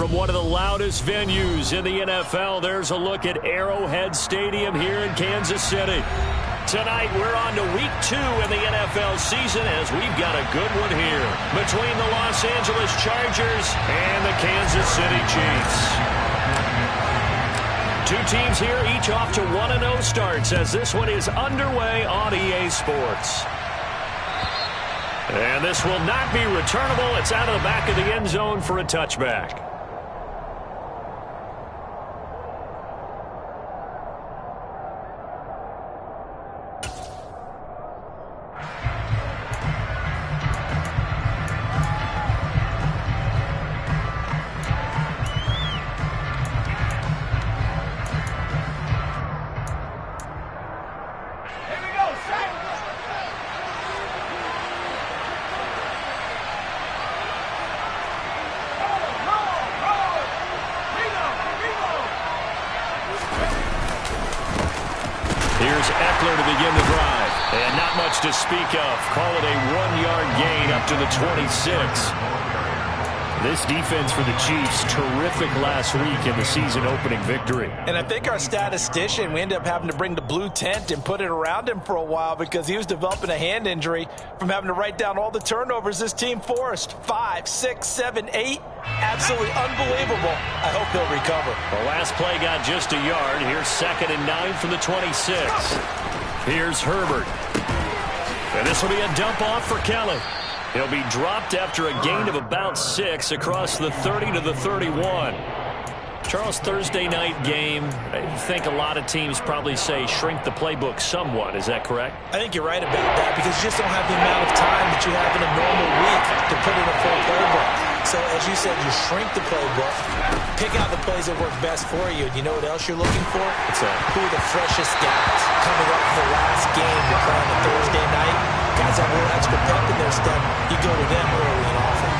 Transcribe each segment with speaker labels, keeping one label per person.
Speaker 1: from one of the loudest venues in the NFL. There's a look at Arrowhead Stadium here in Kansas City. Tonight, we're on to week 2 in the NFL season as we've got a good one here between the Los Angeles Chargers and the Kansas City Chiefs. Two teams here, each off to 1-0 starts as this one is underway on EA Sports. And this will not be returnable. It's out of the back of the end zone for a touchback. To begin the drive, and not much to speak of. Call it a 1-yard gain up to the 26. This defense for the Chiefs, terrific last week in the season-opening victory.
Speaker 2: And I think our statistician, we ended up having to bring the blue tent and put it around him for a while because he was developing a hand injury from having to write down all the turnovers this team forced. 5, 6, 7, 8. Absolutely unbelievable. I hope he'll recover.
Speaker 1: The last play got just a yard. Here's 2nd and 9 from the 26. Here's Herbert. And this will be a dump off for Kelly. He'll be dropped after a gain of about 6 across the 30 to the 31. Charles, Thursday night game, I think a lot of teams probably say shrink the playbook somewhat. Is that correct?
Speaker 2: I think you're right about that because you just don't have the amount of time that you have in a normal week to put in a full playbook. So, as you said, you shrink the playbook, pick out the plays that work best for you. And you know what else you're looking for?
Speaker 1: What's that?
Speaker 2: Who are the freshest guys coming up for the last game to play on a Thursday night? Guys have a little extra pep in their step. You go to them early and often.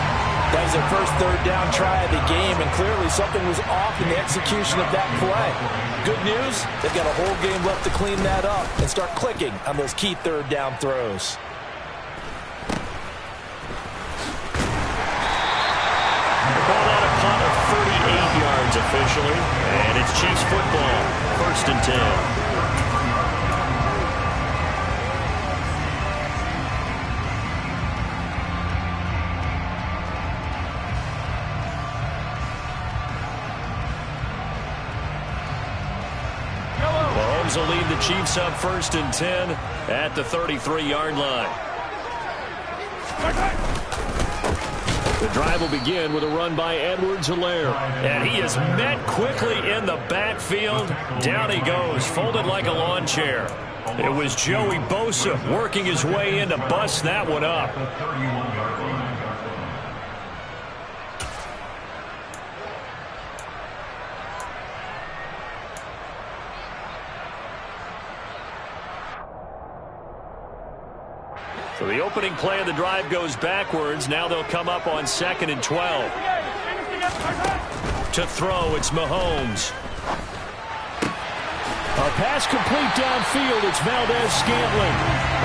Speaker 2: That was their first third down try of the game, and clearly something was off in the execution of that play. Good news, they've got a whole game left to clean that up and start clicking on those key third down throws.
Speaker 1: Ball out a punt of 38 yards officially, and it's Chiefs football, 1st and 10. Mahomes will lead the Chiefs up 1st and 10 at the 33-yard line. The drive will begin with a run by Edwards-Helaire. And he is met quickly in the backfield. Down he goes, folded like a lawn chair. It was Joey Bosa working his way in to bust that one up. So the opening play of the drive goes backwards. Now they'll come up on 2nd and 12. To throw, it's Mahomes. A pass complete downfield. It's Valdez-Scantling.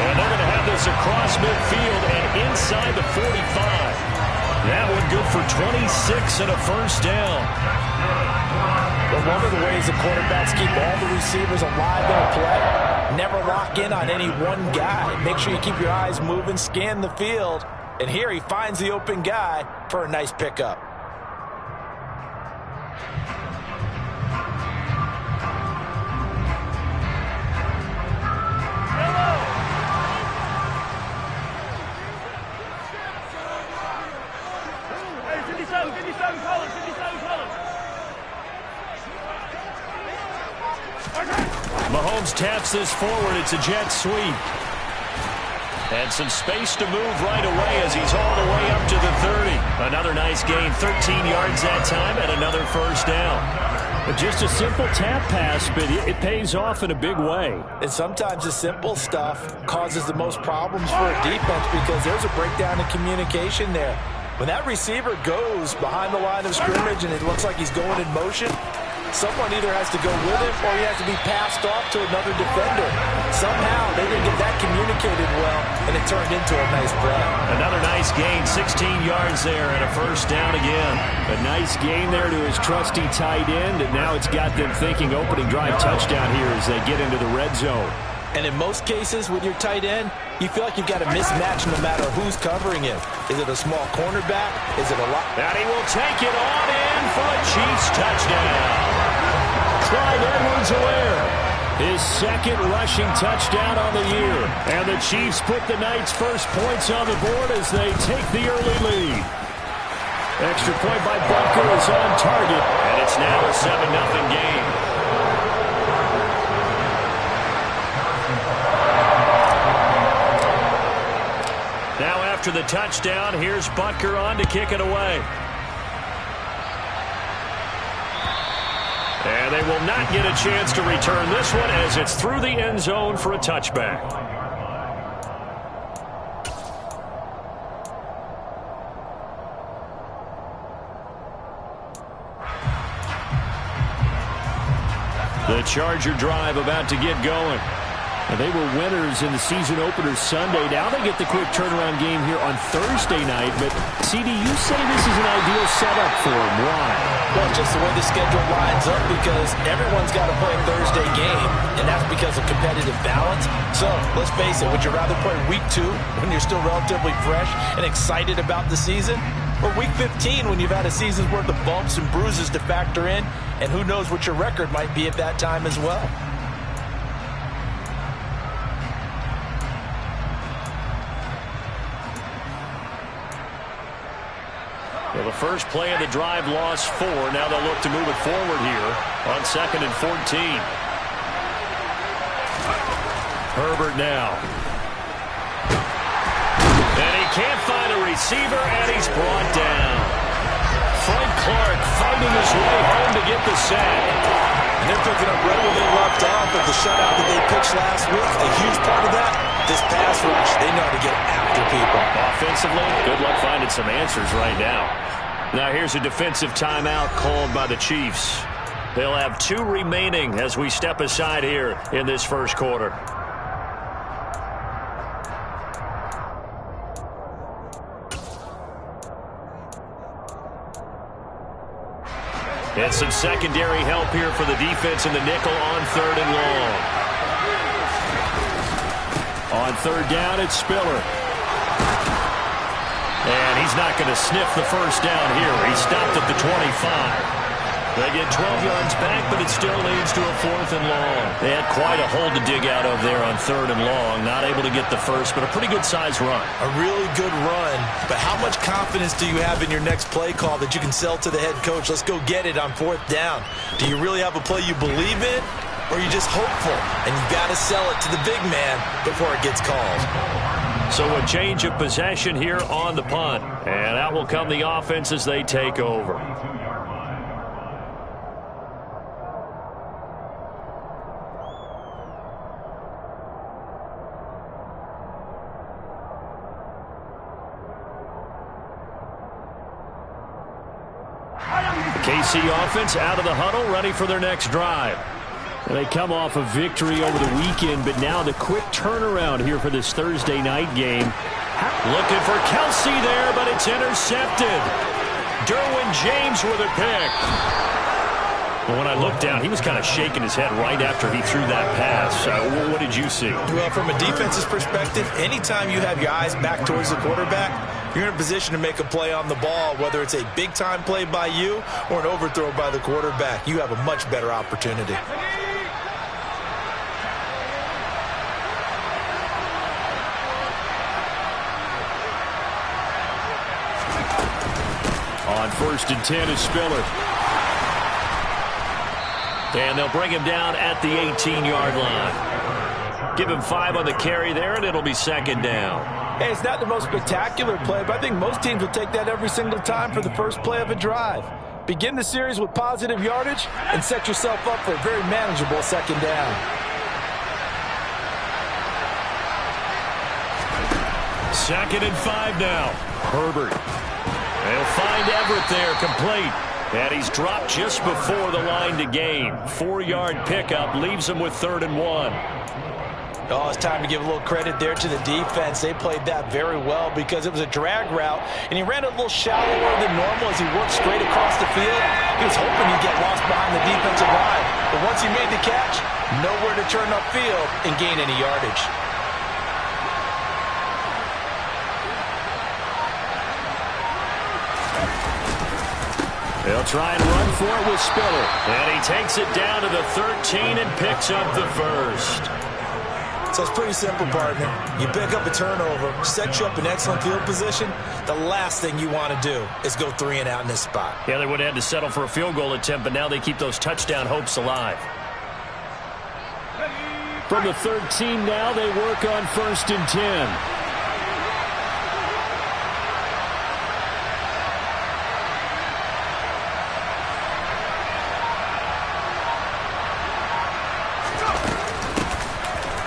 Speaker 1: And they're going to have this across midfield and inside the 45. That one good for 26 and a 1st down.
Speaker 2: But one of the ways the quarterbacks keep all the receivers alive in a play, never lock in on any one guy. Make sure you keep your eyes moving, scan the field. And here he finds the open guy for a nice pickup.
Speaker 1: Mahomes taps this forward. It's a jet sweep. And some space to move right away as he's all the way up to the 30. Another nice gain, 13 yards that time, and another 1st down. But just a simple tap pass, but it pays off in a big way.
Speaker 2: And sometimes the simple stuff causes the most problems for a defense because there's a breakdown in communication there. When that receiver goes behind the line of scrimmage and it looks like he's going in motion, Someone either has to go with him or he has to be passed off to another defender. Somehow, they didn't get that communicated well, and it turned into a nice play.
Speaker 1: Another nice gain, 16 yards there, and a first down again. A nice gain there to his trusty tight end, and now it's got them thinking opening drive touchdown here as they get into the red zone.
Speaker 2: And in most cases with your tight end, you feel like you've got a mismatch no matter who's covering him. Is it a small cornerback? Is it a lot?
Speaker 1: And he will take it on in for a Chiefs touchdown. Clyde Edwards-Helaire, his second rushing touchdown on the year. And the Chiefs put the Knights' first points on the board as they take the early lead. Extra point by Butker is on target, and it's now a 7-0 game. Now after the touchdown, here's Butker on to kick it away. And they will not get a chance to return this one as it's through the end zone for a touchback. The Charger drive about to get going. And they were winners in the season opener Sunday. Now they get the quick turnaround game here on Thursday night. But, CD, you say this is an ideal setup for them. Why?
Speaker 2: Well, just the way the schedule lines up because everyone's got to play a Thursday game, and that's because of competitive balance. So, let's face it, would you rather play week 2 when you're still relatively fresh and excited about the season? Or week 15 when you've had a season's worth of bumps and bruises to factor in, and who knows what your record might be at that time as well?
Speaker 1: Well, the first play of the drive lost 4. Now they'll look to move it forward here on 2nd and 14. Herbert now. And he can't find a receiver, and he's brought down. Frank Clark fighting his way home to get the sack.
Speaker 2: And they're picking up right where they left off at the shutout that they pitched last week. A huge part of that, this pass rush. They know how to get after people.
Speaker 1: Offensively, good luck finding some answers right now. Now here's a defensive timeout called by the Chiefs. They'll have 2 remaining as we step aside here in this first quarter. And some secondary help here for the defense in the nickel on 3rd and long. On 3rd down, it's Spiller. And he's not going to sniff the first down here. He stopped at the 25. They get 12 yards back, but it still leads to a 4th and long. They had quite a hole to dig out of there on 3rd and long. Not able to get the first, but a pretty good-sized run.
Speaker 2: A really good run, but how much confidence do you have in your next play call that you can sell to the head coach? Let's go get it on 4th down. Do you really have a play you believe in, or are you just hopeful? And you got to sell it to the big man before it gets called.
Speaker 1: So a change of possession here on the punt. And out will come the offense as they take over. KC offense out of the huddle, ready for their next drive. They come off a victory over the weekend, but now the quick turnaround here for this Thursday night game. Looking for Kelsey there, but it's intercepted. Derwin James with a pick. Well, when I looked down, he was kind of shaking his head right after he threw that pass. What did you see?
Speaker 2: Well, from a defense's perspective, anytime you have your eyes back towards the quarterback, you're in a position to make a play on the ball, whether it's a big-time play by you or an overthrow by the quarterback. You have a much better opportunity.
Speaker 1: On 1st and 10 is Spiller. And they'll bring him down at the 18-yard line. Give him 5 on the carry there, and it'll be 2nd down.
Speaker 2: Hey, it's not the most spectacular play, but I think most teams will take that every single time for the first play of a drive. Begin the series with positive yardage and set yourself up for a very manageable 2nd down.
Speaker 1: 2nd and 5 now. Herbert. They'll find Everett there, complete. And he's dropped just before the line to gain. 4-yard pickup leaves him with 3rd and 1.
Speaker 2: Oh, it's time to give a little credit there to the defense. They played that very well because it was a drag route, and he ran a little shallower than normal as he worked straight across the field. He was hoping he'd get lost behind the defensive line, but once he made the catch, nowhere to turn upfield and gain any yardage.
Speaker 1: They'll try and run for it with Spiller. And he takes it down to the 13 and picks up the first.
Speaker 2: So it's pretty simple, partner. You pick up a turnover, set you up in excellent field position. The last thing you want to do is go 3 and out in this spot.
Speaker 1: Yeah, they would have had to settle for a field goal attempt, but now they keep those touchdown hopes alive. From the 13 now, they work on 1st and 10.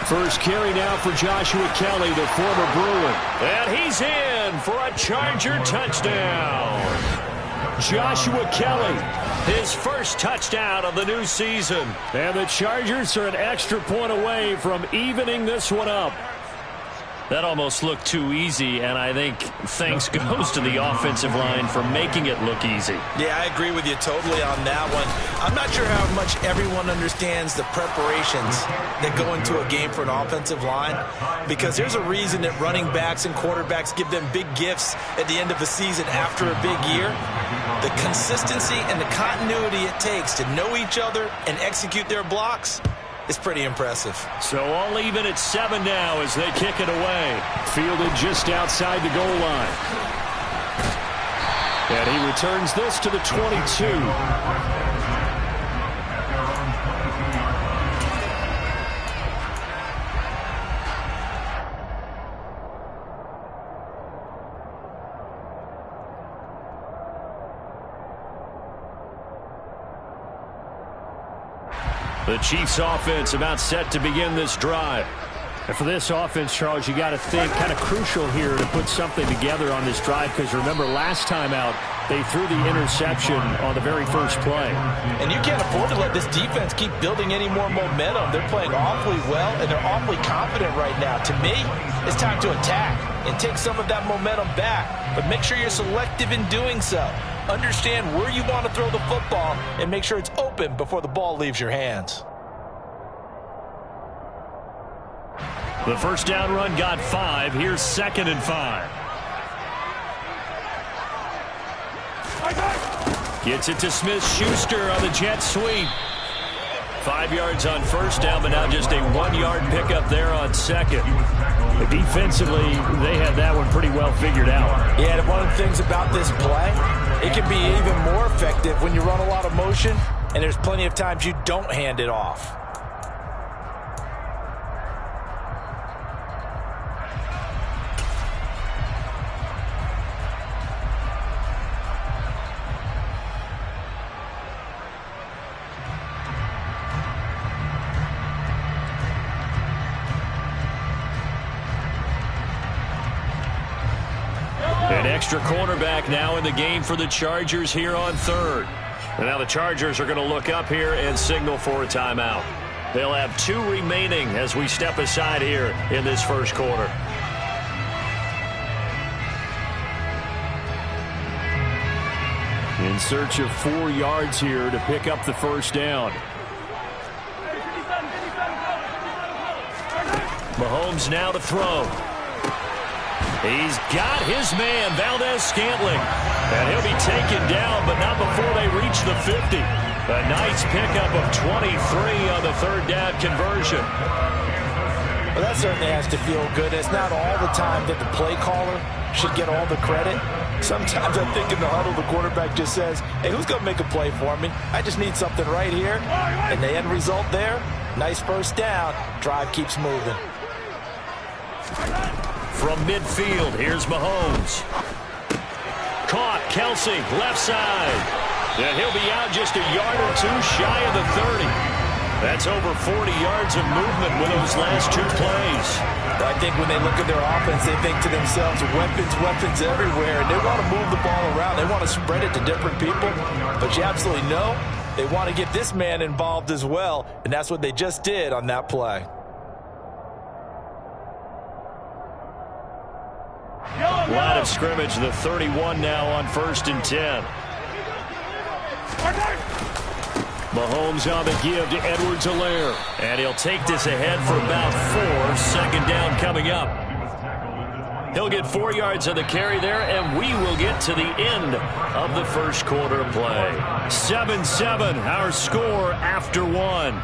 Speaker 1: First carry now for Joshua Kelly, the former Bruin. And he's in for a Charger touchdown. Joshua Kelly, his first touchdown of the new season. And the Chargers are an extra point away from evening this one up. That almost looked too easy, and I think thanks goes to the offensive line for making it look easy.
Speaker 2: Yeah, I agree with you totally on that one. I'm not sure how much everyone understands the preparations that go into a game for an offensive line, because there's a reason that running backs and quarterbacks give them big gifts at the end of the season after a big year. The consistency and the continuity it takes to know each other and execute their blocks is pretty impressive.
Speaker 1: So all even at 7 now as they kick it away. Fielded just outside the goal line. And he returns this to the 22. The Chiefs offense about set to begin this drive. And for this offense, Charles, you got to think kind of crucial here to put something together on this drive, because remember last time out they threw the interception on the very first play.
Speaker 2: And you can't afford to let this defense keep building any more momentum. They're playing awfully well, and they're awfully confident right now. To me, it's time to attack and take some of that momentum back, but make sure you're selective in doing so. Understand where you want to throw the football and make sure it's open before the ball leaves your hands.
Speaker 1: The first down run got 5. Here's 2nd and 5. Gets it to Smith-Schuster on the jet sweep. 5 yards on first down, but now just a 1-yard pickup there on 2nd. Defensively, they had that one pretty well figured out.
Speaker 2: Yeah, and one of the things about this play, it can be even more effective when you run a lot of motion, and there's plenty of times you don't hand it off.
Speaker 1: An extra cornerback now in the game for the Chargers here on 3rd. And now the Chargers are going to look up here and signal for a timeout. They'll have 2 remaining as we step aside here in this first quarter. In search of 4 yards here to pick up the first down. Mahomes now to throw. He's got his man, Valdez-Scantling. And he'll be taken down, but not before they reach the 50. A nice pickup of 23 on the 3rd down conversion.
Speaker 2: Well, that certainly has to feel good. It's not all the time that the play caller should get all the credit. Sometimes I think in the huddle, the quarterback just says, hey, who's going to make a play for me? I just need something right here. And the end result there, nice first down. Drive keeps moving.
Speaker 1: From midfield, here's Mahomes. Caught, Kelsey, left side. And he'll be out just a yard or 2 shy of the 30. That's over 40 yards of movement with those last 2 plays.
Speaker 2: I think when they look at their offense, they think to themselves, weapons everywhere, and they want to move the ball around. They want to spread it to different people, but you absolutely know they want to get this man involved as well, and that's what they just did on that play.
Speaker 1: Line of scrimmage, the 31 now on 1st and 10. Mahomes on the give to Edwards-Helaire. And he'll take this ahead for about 4. Second down coming up. He'll get 4 yards on the carry there, and we will get to the end of the first quarter play. 7-7, our score after 1.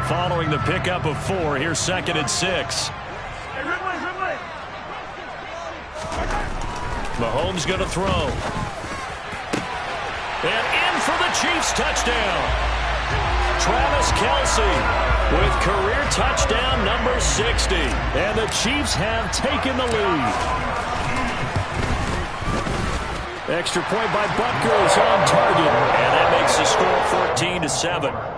Speaker 1: Following the pickup of 4, here's 2nd and 6. Mahomes going to throw. And in for the Chiefs touchdown. Travis Kelce with career touchdown number 60. And the Chiefs have taken the lead. Extra point by Butker is on target. And that makes the score 14-7.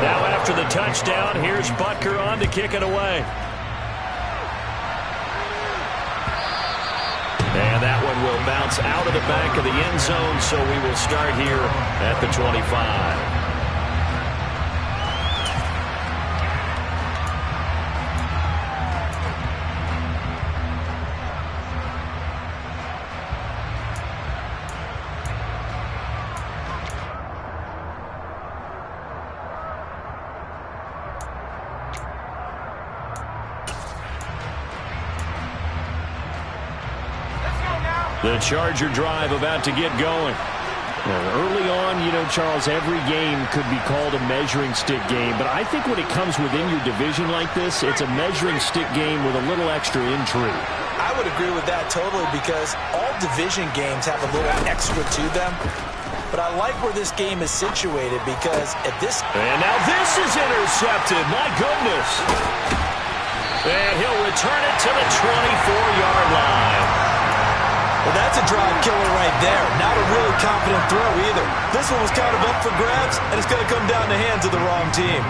Speaker 1: Now after the touchdown, here's Butker on to kick it away. And that one will bounce out of the back of the end zone, so we will start here at the 25. The Charger drive about to get going. Well, early on, you know, Charles, every game could be called a measuring stick game. But I think when it comes within your division like this, it's a measuring stick game with a little extra intrigue.
Speaker 2: I would agree with that totally, because all division games have a little extra to them. But I like where this game is situated, because at this...
Speaker 1: And now this is intercepted. My goodness. And he'll return it to the 24-yard line.
Speaker 2: Well, that's a drive killer right there. Not a really confident throw either. This one was kind of up for grabs, and it's going to come down the hands of the wrong team.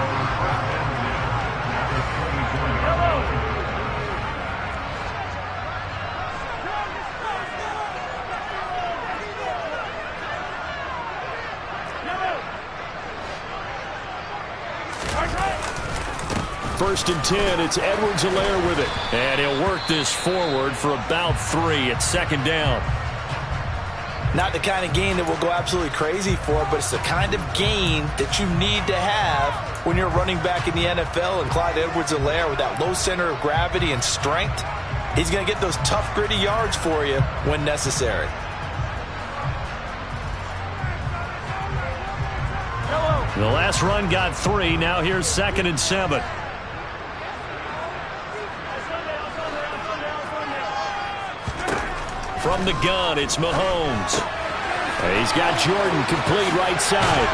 Speaker 1: First and 10, it's Edwards-Helaire with it. And he'll work this forward for about 3 at 2nd down.
Speaker 2: Not the kind of gain that we'll go absolutely crazy for, but it's the kind of gain that you need to have when you're running back in the NFL. And Clyde Edwards-Helaire, with that low center of gravity and strength, he's going to get those tough, gritty yards for you when necessary.
Speaker 1: The last run got 3. Now here's 2nd and 7. From the gun, it's Mahomes. He's got Jordan complete right side.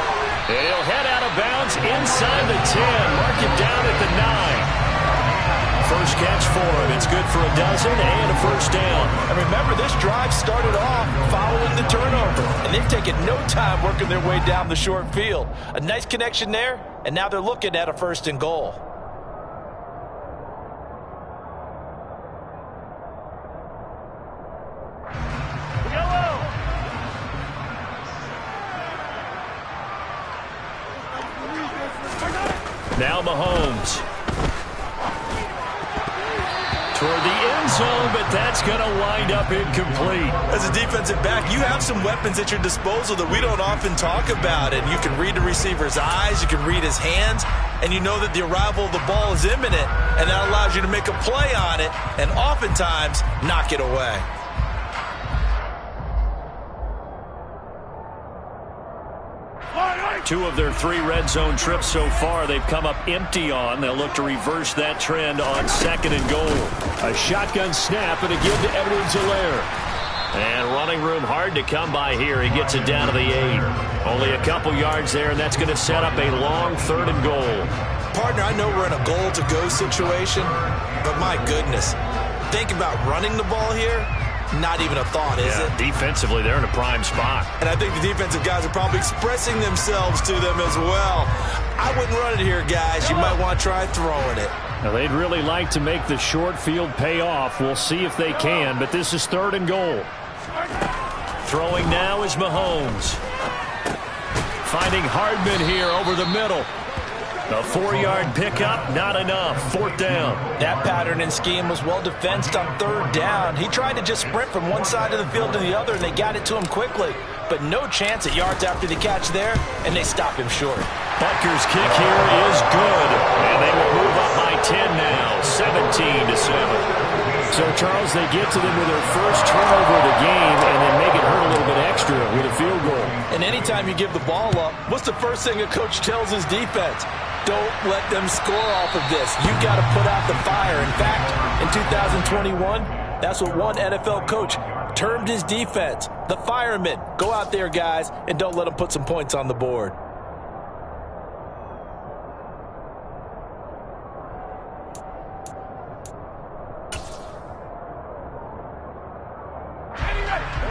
Speaker 1: And he'll head out of bounds inside the 10. Mark it down at the 9. First catch for him. It's good for a dozen and a first down.
Speaker 2: And remember, this drive started off following the turnover. And they've taken no time working their way down the short field. A nice connection there, and now they're looking at a 1st and goal.
Speaker 1: Now Mahomes. Toward the end zone, but that's going to wind up incomplete.
Speaker 2: As a defensive back, you have some weapons at your disposal that we don't often talk about. And you can read the receiver's eyes, you can read his hands, and you know that the arrival of the ball is imminent, and that allows you to make a play on it and oftentimes knock it away.
Speaker 1: 2 of their 3 red zone trips so far, they've come up empty on. They'll look to reverse that trend on 2nd and goal. A shotgun snap and a give to Edwards-Helaire. And running room hard to come by here. He gets it down to the 8. Only a couple yards there, and that's going to set up a long 3rd and goal.
Speaker 2: Partner, I know we're in a goal-to-go situation, but my goodness, think about running the ball here. Not even a thought, is it?
Speaker 1: Defensively, they're in a prime spot.
Speaker 2: And I think the defensive guys are probably expressing themselves to them as well. I wouldn't run it here, guys. You might want to try throwing it.
Speaker 1: Now, they'd really like to make the short field pay off. We'll see if they can, but this is 3rd and goal. Throwing now is Mahomes. Finding Hardman here over the middle. A 4-yard pickup, not enough. 4th down.
Speaker 2: That pattern and scheme was well defensed on 3rd down. He tried to just sprint from one side of the field to the other, and they got it to him quickly. But no chance at yards after the catch there, and they stop him short.
Speaker 1: Butker's kick here is good, and they will move up by 10 now, 17-7. So, Charles, they get to them with their first turnover of the game and then make it hurt a little bit extra with a field goal. And anytime you give the ball up, what's the first thing a coach tells his defense? Don't let them score off of this. You've got to put out the fire. In fact, in 2021, that's what one NFL coach termed his defense, the firemen. Go out there, guys, and don't let them put some points on the board.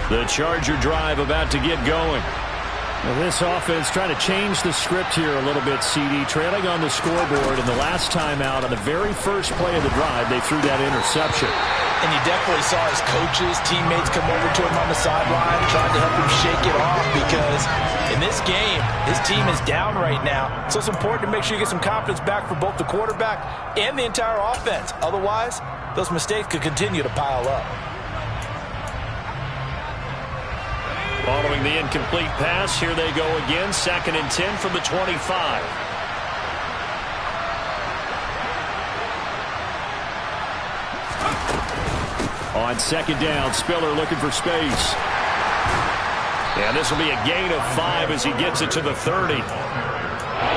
Speaker 1: The Charger drive about to get going. Well, this offense trying to change the script here a little bit, CD. Trailing on the scoreboard, and the last time out on the very first play of the drive, they threw that interception. And you definitely saw his coaches, teammates come over to him on the sideline, trying to help him shake it off, because in this game, his team is down right now. So it's important to make sure you get some confidence back for both the quarterback and the entire offense. Otherwise, those mistakes could continue to pile up. Following the incomplete pass, here they go again. 2nd and 10 from the 25. On 2nd down, Spiller looking for space. And this will be a gain of 5 as he gets it to the 30.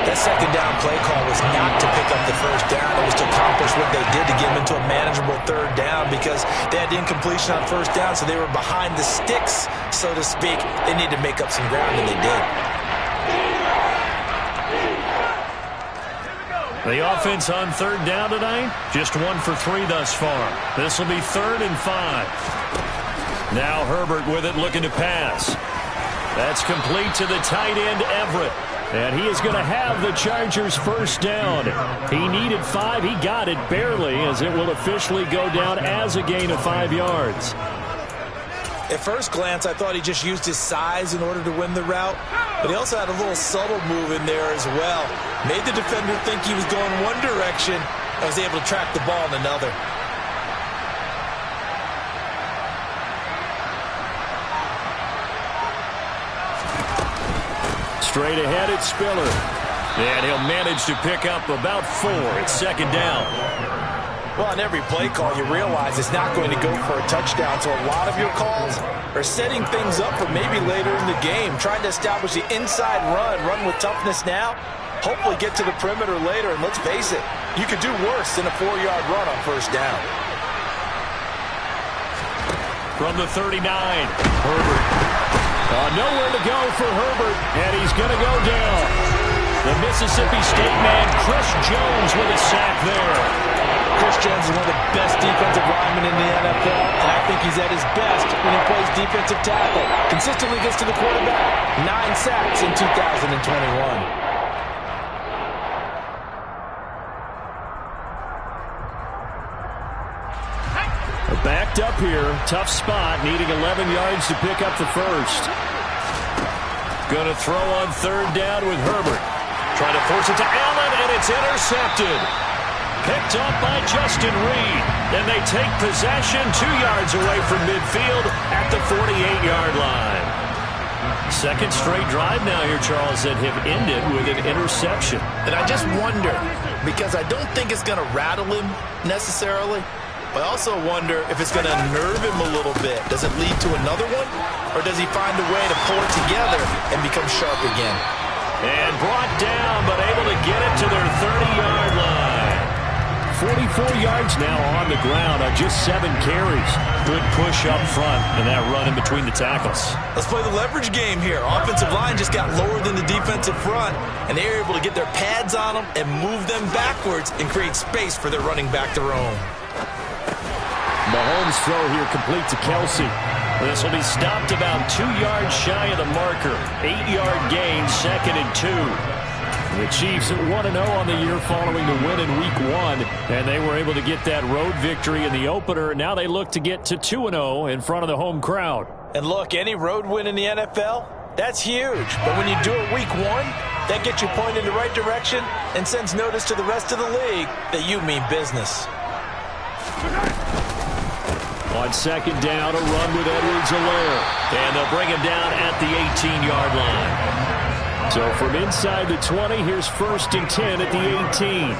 Speaker 1: That 2nd down play call was not to pick up the first down. It was to accomplish what they did to get them into a manageable 3rd down, because they had incompletion on 1st down, so they were behind the sticks, so to speak. They needed to make up some ground, and they did. The offense on 3rd down tonight, just 1 for 3 thus far. This will be 3rd and 5. Now Herbert with it, looking to pass. That's complete to the tight end, Everett. And he is going to have the Chargers' first down. He needed 5. He got it barely, as it will officially go down as a gain of 5 yards. At first glance, I thought he just used his size in order to win the route. But he also had a little subtle move in there as well. Made the defender think he was going one direction and was able to track the ball in another. Straight ahead, it's Spiller. And he'll manage to pick up about 4. It's 2nd down. Well, on every play call, you realize it's not going to go for a touchdown. So a lot of your calls are setting things up for maybe later in the game, trying to establish the inside run with toughness now, hopefully get to the perimeter later. And let's face it, you could do worse than a 4-yard run on 1st down. From the 39, Herbert. Nowhere to go for Herbert, and he's going to go down. The Mississippi State man, Chris Jones, with a sack there. Chris Jones is one of the best defensive linemen in the NFL, and I think he's at his best when he plays defensive tackle. Consistently gets to the quarterback. 9 sacks in 2021. Backed up here, tough spot, needing 11 yards to pick up the first. Going to throw on 3rd down with Herbert. Trying to force it to Allen, and it's intercepted. Picked up by Justin Reed. Then they take possession 2 yards away from midfield at the 48-yard line. 2nd straight drive now here, Charles, that have ended with an interception. And I just wonder, because I don't think it's going to rattle him necessarily, I also wonder if it's going to nerve him a little bit. Does it lead to another one? Or does he find a way to pull it together and become sharp again? And brought down, but able to get it to their 30-yard line. 44 yards now on the ground on just 7 carries. Good push up front and that run in between the tackles.
Speaker 2: Let's play the leverage game here. Offensive line just got lower than the defensive front, and they were able to get their pads on them and move them backwards and create space for their running back to roam.
Speaker 1: Mahomes' throw here complete to Kelsey. This will be stopped about 2 yards shy of the marker. 8-yard gain, 2nd and 2. The Chiefs at 1-0 on the year following the win in Week 1, and they were able to get that road victory in the opener. Now they look to get to 2-0 in front of the home crowd.
Speaker 2: And look, any road win in the NFL, that's huge. But when you do it Week 1, that gets you pointed in the right direction and sends notice to the rest of the league that you mean business.
Speaker 1: On 2nd down, a run with Edwards-Helaire. And they'll bring him down at the 18-yard line. So from inside the 20, here's 1st and 10 at the 18.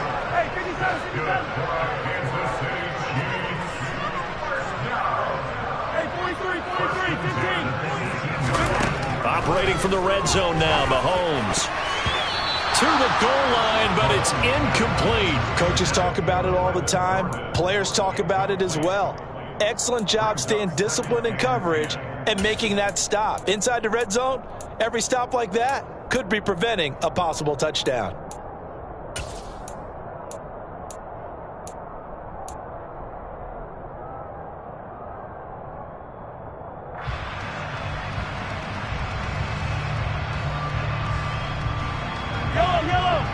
Speaker 1: Operating from the red zone now, Mahomes. To the goal line, but it's incomplete.
Speaker 2: Coaches talk about it all the time. Players talk about it as well. Excellent job staying disciplined in coverage and making that stop. Inside the red zone, every stop like that could be preventing a possible touchdown.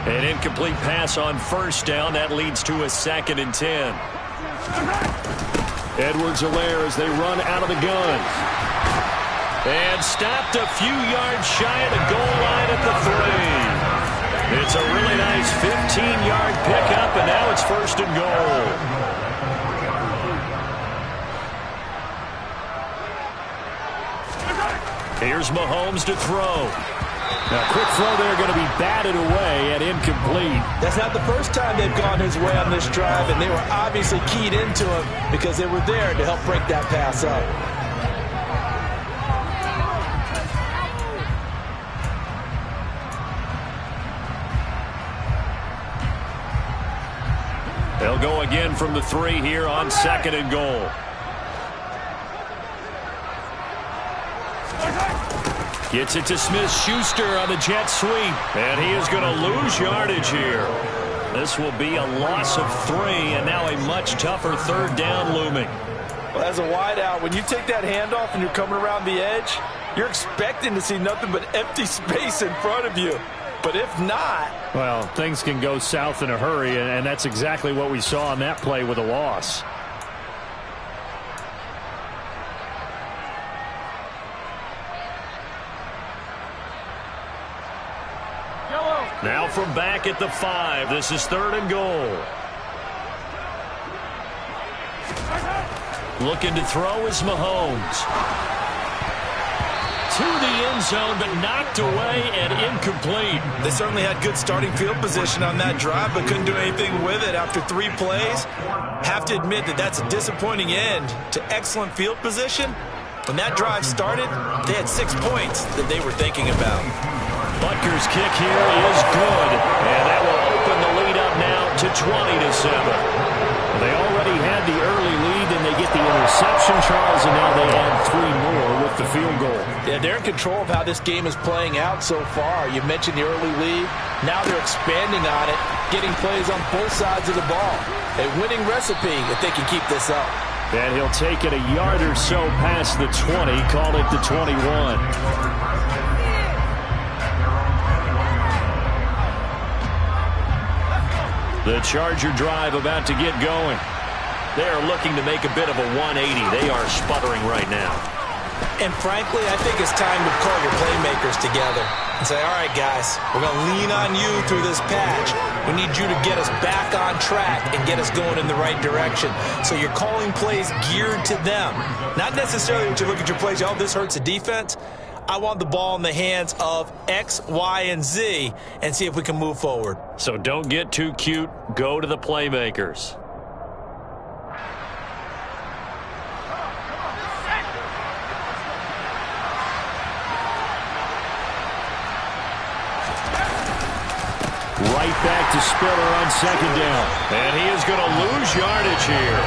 Speaker 1: An incomplete pass on 1st down. That leads to a 2nd and 10. Edwards-Helaire as they run out of the gun. And stopped a few yards shy of the goal line at the 3. It's a really nice 15-yard pickup, and now it's 1st and goal. Here's Mahomes to throw. Now, quick throw there, going to be batted away and incomplete.
Speaker 2: That's not the first time they've gone his way on this drive, and they were obviously keyed into him because they were there to help break that pass up.
Speaker 1: They'll go again from the 3 here on 2nd and goal. Gets it to Smith-Schuster on the jet sweep. And he is going to lose yardage here. This will be a loss of 3, and now a much tougher 3rd down looming.
Speaker 2: Well, as a wideout, when you take that handoff and you're coming around the edge, you're expecting to see nothing but empty space in front of you. But if not...
Speaker 1: well, things can go south in a hurry, and that's exactly what we saw on that play with a loss. Now from back at the 5, this is 3rd and goal. Looking to throw is Mahomes. To the end zone, but knocked away and incomplete.
Speaker 2: They certainly had good starting field position on that drive, but couldn't do anything with it after 3 plays. Have to admit that that's a disappointing end to excellent field position. When that drive started, they had 6 points that they were thinking about.
Speaker 1: Butker's kick here is good, and that will open the lead up now to 20-7. They already had the early lead, and they get the interception, Charles, and now they add 3 more with the field goal.
Speaker 2: Yeah, they're in control of how this game is playing out so far. You mentioned the early lead. Now they're expanding on it, getting plays on both sides of the ball. A winning recipe if they can keep this up.
Speaker 1: And he'll take it a yard or so past the 20, call it the 21. The Charger drive about to get going. They are looking to make a bit of a 180. They are sputtering right now.
Speaker 2: And frankly, I think it's time to call your playmakers together and say, all right, guys, we're going to lean on you through this patch. We need you to get us back on track and get us going in the right direction. So you're calling plays geared to them. Not necessarily when you look at your plays, oh, this hurts the defense. I want the ball in the hands of X, Y, and Z and see if we can move forward.
Speaker 1: So don't get too cute. Go to the playmakers. Right back to Spiller on second down. And he is going to lose yardage here.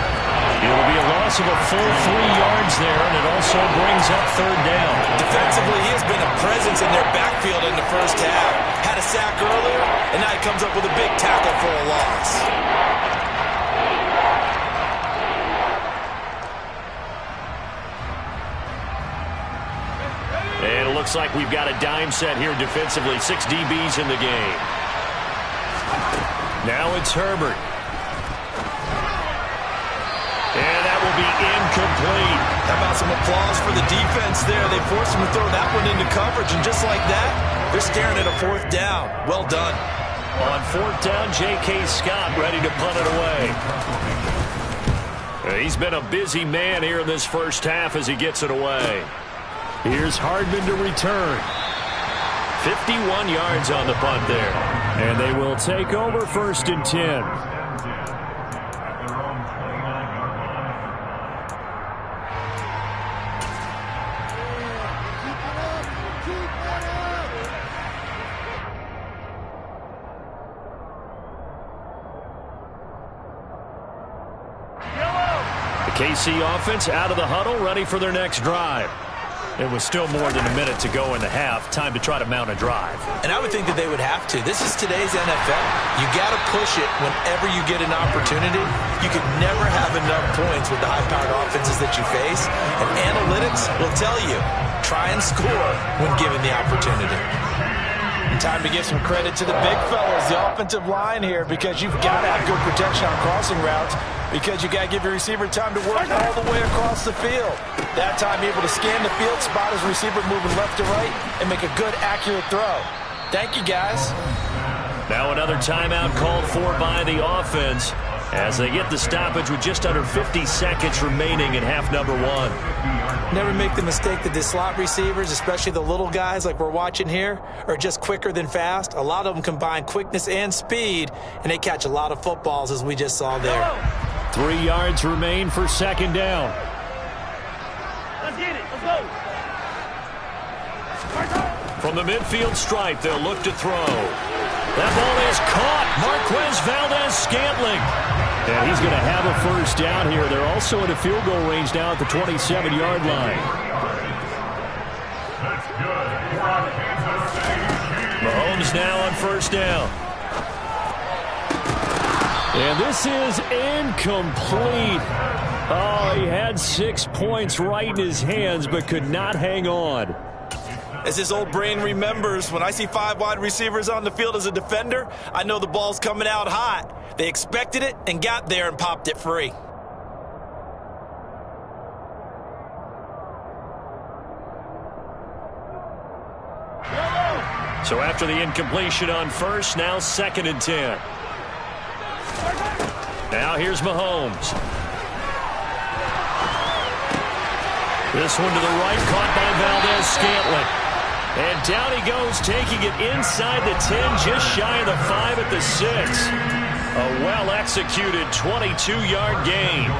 Speaker 1: It'll be a loss of a full 3 yards there, and it also brings up third down.
Speaker 2: Defensively, he has been a presence in their backfield in the first half. Had a sack earlier, and now he comes up with a big tackle for a loss.
Speaker 1: And it looks like we've got a dime set here defensively. 6 DBs in the game. Now it's Herbert. And that will be incomplete.
Speaker 2: How about some applause for the defense there? They forced him to throw that one into coverage, and just like that, they're staring at a 4th down. Well done.
Speaker 1: On 4th down, J.K. Scott ready to punt it away. He's been a busy man here in this first half as he gets it away. Here's Hardman to return. 51 yards on the punt there. And they will take over 1st and 10. The KC offense out of the huddle, ready for their next drive. It was still more than a minute to go in the half. Time to try to mount a drive.
Speaker 2: And I would think that they would have to. This is today's NFL. You got to push it whenever you get an opportunity. You could never have enough points with the high-powered offenses that you face. And analytics will tell you, try and score when given the opportunity. And time to give some credit to the big fellas, the offensive line here, because you've got to have good protection on crossing routes, because you got to give your receiver time to work all the way across the field. That time able to scan the field, spot his receiver moving left to right, and make a good, accurate throw. Thank you, guys.
Speaker 1: Now another timeout called for by the offense as they get the stoppage with just under 50 seconds remaining in half number 1.
Speaker 2: Never make the mistake that the slot receivers, especially the little guys like we're watching here, are just quicker than fast. A lot of them combine quickness and speed, and they catch a lot of footballs, as we just saw there.
Speaker 1: 3 yards remain for second down.
Speaker 3: Let's get it. Let's go.
Speaker 1: From the midfield stripe, they'll look to throw. That ball is caught. Marquez Valdez-Scantling. And he's going to have a first down here. They're also in a field goal range now at the 27-yard line. Mahomes now on first down. And this is incomplete. Oh, he had 6 points right in his hands, but could not hang on.
Speaker 2: As his old brain remembers, when I see 5 wide receivers on the field as a defender, I know the ball's coming out hot. They expected it and got there and popped it free.
Speaker 1: So after the incompletion on first, now 2nd and 10. Now here's Mahomes. This one to the right, caught by Valdez-Scantling. And down he goes, taking it inside the 10, just shy of the 5 at the 6. A well-executed 22-yard gain.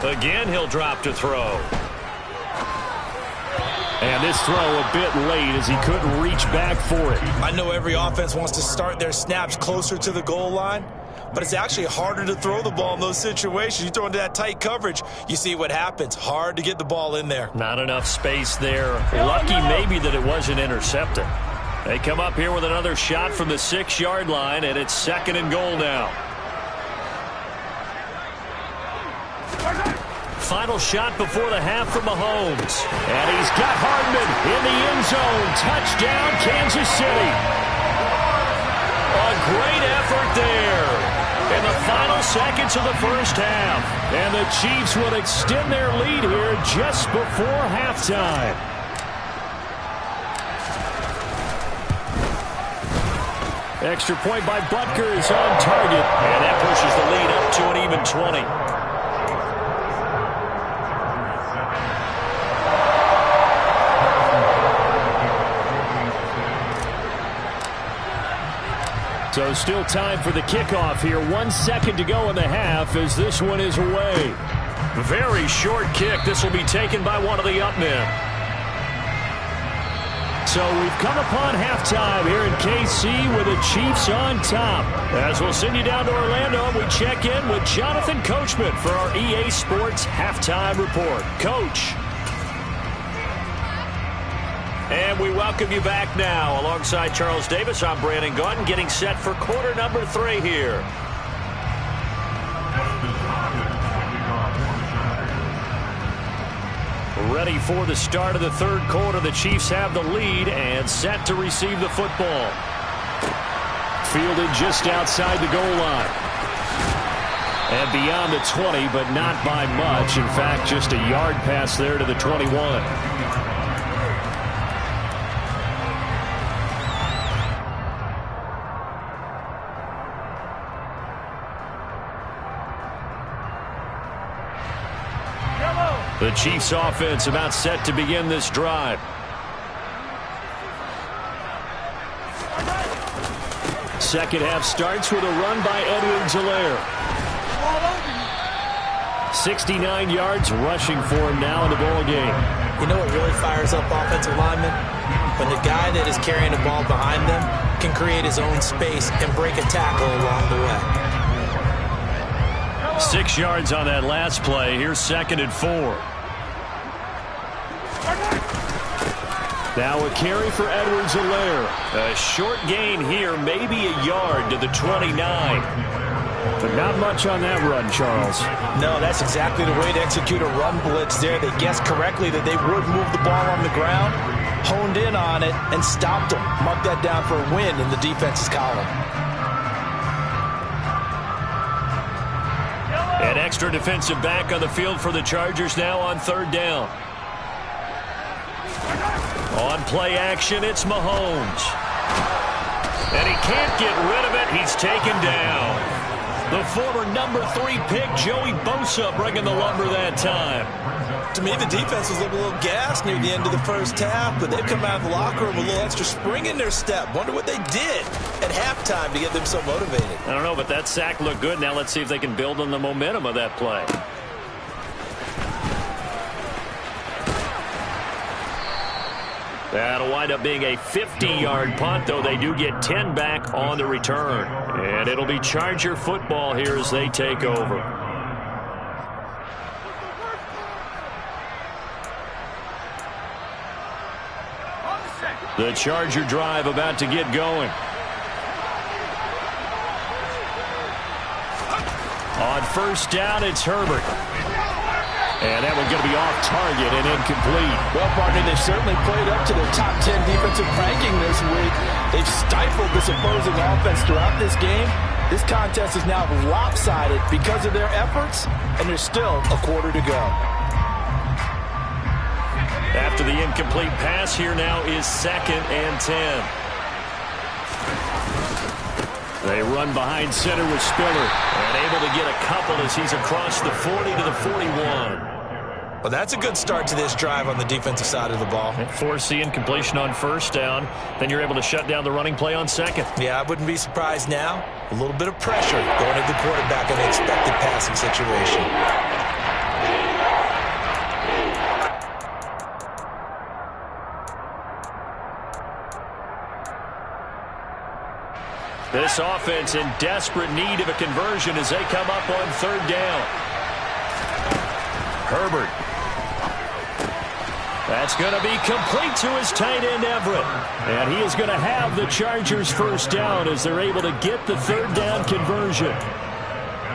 Speaker 1: Again, he'll drop to throw. And this throw a bit late as he couldn't reach back for it.
Speaker 2: I know every offense wants to start their snaps closer to the goal line, but it's actually harder to throw the ball in those situations. You throw into that tight coverage, you see what happens. Hard to get the ball in there.
Speaker 1: Not enough space there. Lucky maybe that it wasn't intercepted. They come up here with another shot from the 6-yard line, and it's 2nd and goal now. Final shot before the half from Mahomes. And he's got Hardman in the end zone. Touchdown, Kansas City. A great effort there in the final seconds of the first half. And the Chiefs will extend their lead here just before halftime. Extra point by Butker is on target. And that pushes the lead up to an even 20. So still time for the kickoff here. 1 second to go in the half as this one is away. Very short kick. This will be taken by one of the up men. So we've come upon halftime here in KC with the Chiefs on top. As we'll send you down to Orlando, we check in with Jonathan Coachman for our EA Sports Halftime Report. Coach. And we welcome you back now. Alongside Charles Davis, I'm Brandon Gaudin, getting set for quarter number 3 here. Ready for the start of the third quarter. The Chiefs have the lead and set to receive the football. Fielded just outside the goal line. And beyond the 20, but not by much. In fact, just a yard pass there to the 21. The Chiefs offense about set to begin this drive. Second half starts with a run by Edwards-Helaire. 69 yards rushing for him now in the ball game.
Speaker 2: You know what really fires up offensive linemen? When the guy that is carrying the ball behind them can create his own space and break a tackle along the way.
Speaker 1: 6 yards on that last play. Here's 2nd and 4. Now a carry for Edwards-Helaire. A short gain here, maybe a yard to the 29. But not much on that run, Charles.
Speaker 2: No, that's exactly the way to execute a run blitz there. They guessed correctly that they would move the ball on the ground, honed in on it, and stopped them. Mark that down for a win in the defense's column.
Speaker 1: An extra defensive back on the field for the Chargers now on 3rd down. On play action, it's Mahomes. And he can't get rid of it. He's taken down. The former number 3 pick, Joey Bosa, bringing the lumber that time.
Speaker 2: To me, the defense was looking a little gassed near the end of the first half, but they've come out of the locker room with a little extra spring in their step. Wonder what they did at halftime to get them so motivated.
Speaker 1: I don't know, but that sack looked good. Now let's see if they can build on the momentum of that play. That'll wind up being a 50-yard punt, though they do get 10 back on the return. And it'll be Charger football here as they take over. The Charger drive about to get going. On 1st down, it's Herbert. And that one's going to be off target and incomplete.
Speaker 2: Well, partner, they've certainly played up to their top 10 defensive ranking this week. They've stifled this opposing offense throughout this game. This contest is now lopsided because of their efforts, and there's still a quarter to go.
Speaker 1: After the incomplete pass, here now is 2nd and 10. They run behind center with Spiller, and able to get a couple as he's across the 40 to the 41.
Speaker 2: Well, that's a good start to this drive on the defensive side of the ball.
Speaker 1: Force the incompletion on 1st down. Then you're able to shut down the running play on 2nd.
Speaker 2: Yeah, I wouldn't be surprised now. A little bit of pressure going to the quarterback in the expected passing situation.
Speaker 1: This offense in desperate need of a conversion as they come up on 3rd down. Herbert. That's going to be complete to his tight end, Everett. And he is going to have the Chargers 1st down as they're able to get the 3rd down conversion.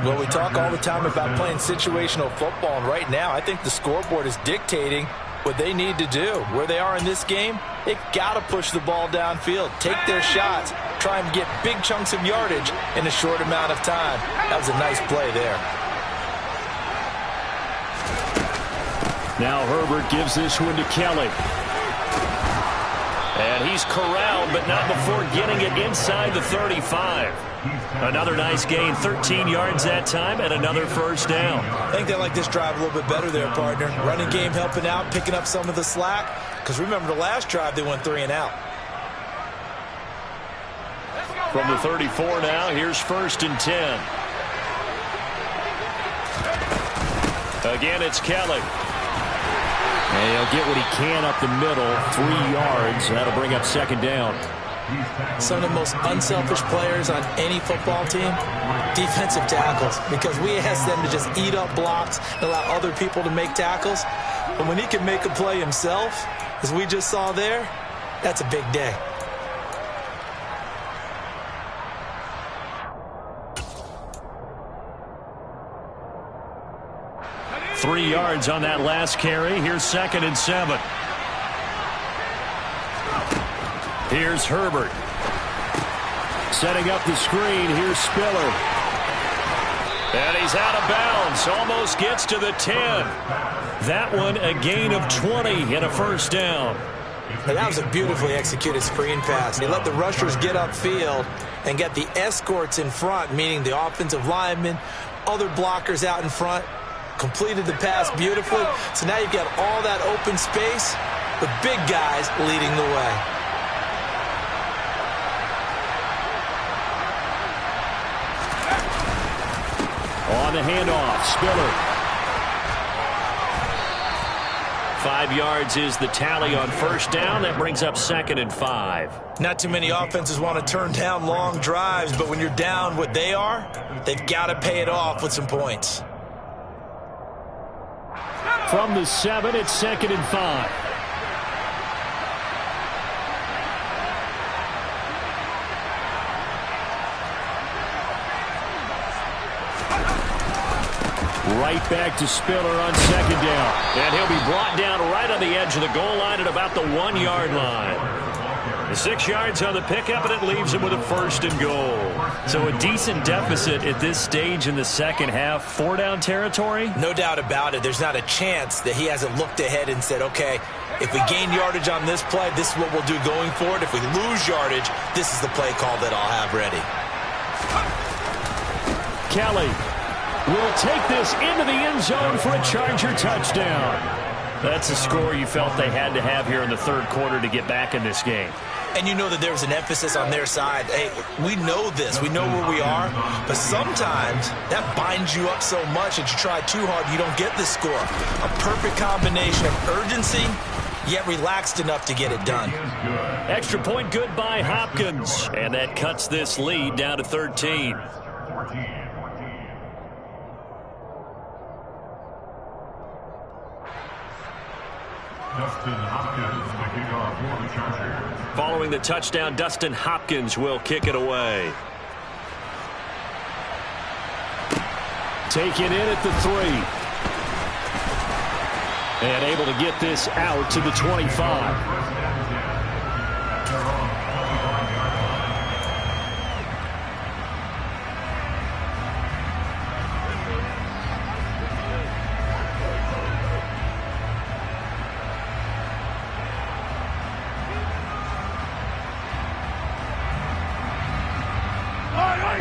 Speaker 2: Well, we talk all the time about playing situational football, and right now I think the scoreboard is dictating what they need to do. Where they are in this game, they've got to push the ball downfield, take their shots, try and get big chunks of yardage in a short amount of time. That was a nice play there.
Speaker 1: Now Herbert gives this one to Kelly. And he's corralled, but not before getting it inside the 35. Another nice gain, 13 yards that time, and another 1st down.
Speaker 2: I think they like this drive a little bit better there, partner. Running game helping out, picking up some of the slack. Because remember, the last drive, they went 3 and out.
Speaker 3: Let's go.
Speaker 1: From the 34 now, here's 1st and 10. Again, it's Kelly. And he'll get what he can up the middle, 3 yards. That'll bring up 2nd down.
Speaker 2: Some of the most unselfish players on any football team, defensive tackles, because we ask them to just eat up blocks and allow other people to make tackles. But when he can make a play himself, as we just saw there, that's a big day.
Speaker 1: Three yards on that last carry. Here's 2nd and 7. Here's Herbert. Setting up the screen. Here's Spiller. And he's out of bounds. Almost gets to the 10. That one a gain of 20 and a 1st down.
Speaker 2: And that was a beautifully executed screen pass. He let the rushers get upfield and get the escorts in front, meaning the offensive linemen, other blockers out in front. Completed the pass beautifully. So now you've got all that open space with big guys leading the way.
Speaker 1: On the handoff, Spiller. 5 yards is the tally on 1st down. That brings up 2nd and 5.
Speaker 2: Not too many offenses want to turn down long drives, but when you're down what they are, they've got to pay it off with some points.
Speaker 1: From the 7, it's 2nd and 5. Right back to Spiller on 2nd down. And he'll be brought down right on the edge of the goal line at about the 1-yard line. 6 yards on the pickup, and it leaves him with a 1st and goal. So a decent deficit at this stage in the second half. 4-down territory?
Speaker 2: No doubt about it. There's not a chance that he hasn't looked ahead and said, okay, if we gain yardage on this play, this is what we'll do going forward. If we lose yardage, this is the play call that I'll have ready.
Speaker 1: Kelly will take this into the end zone for a Charger touchdown. That's a score you felt they had to have here in the 3rd quarter to get back in this game.
Speaker 2: And you know that there was an emphasis on their side. Hey, we know this. We know where we are. But sometimes that binds you up so much that you try too hard, you don't get the score. A perfect combination of urgency, yet relaxed enough to get it done.
Speaker 1: Extra point good by Hopkins. And that cuts this lead down to 13. Following the touchdown, Dustin Hopkins will kick it away. Taken in at the 3. And able to get this out to the 25.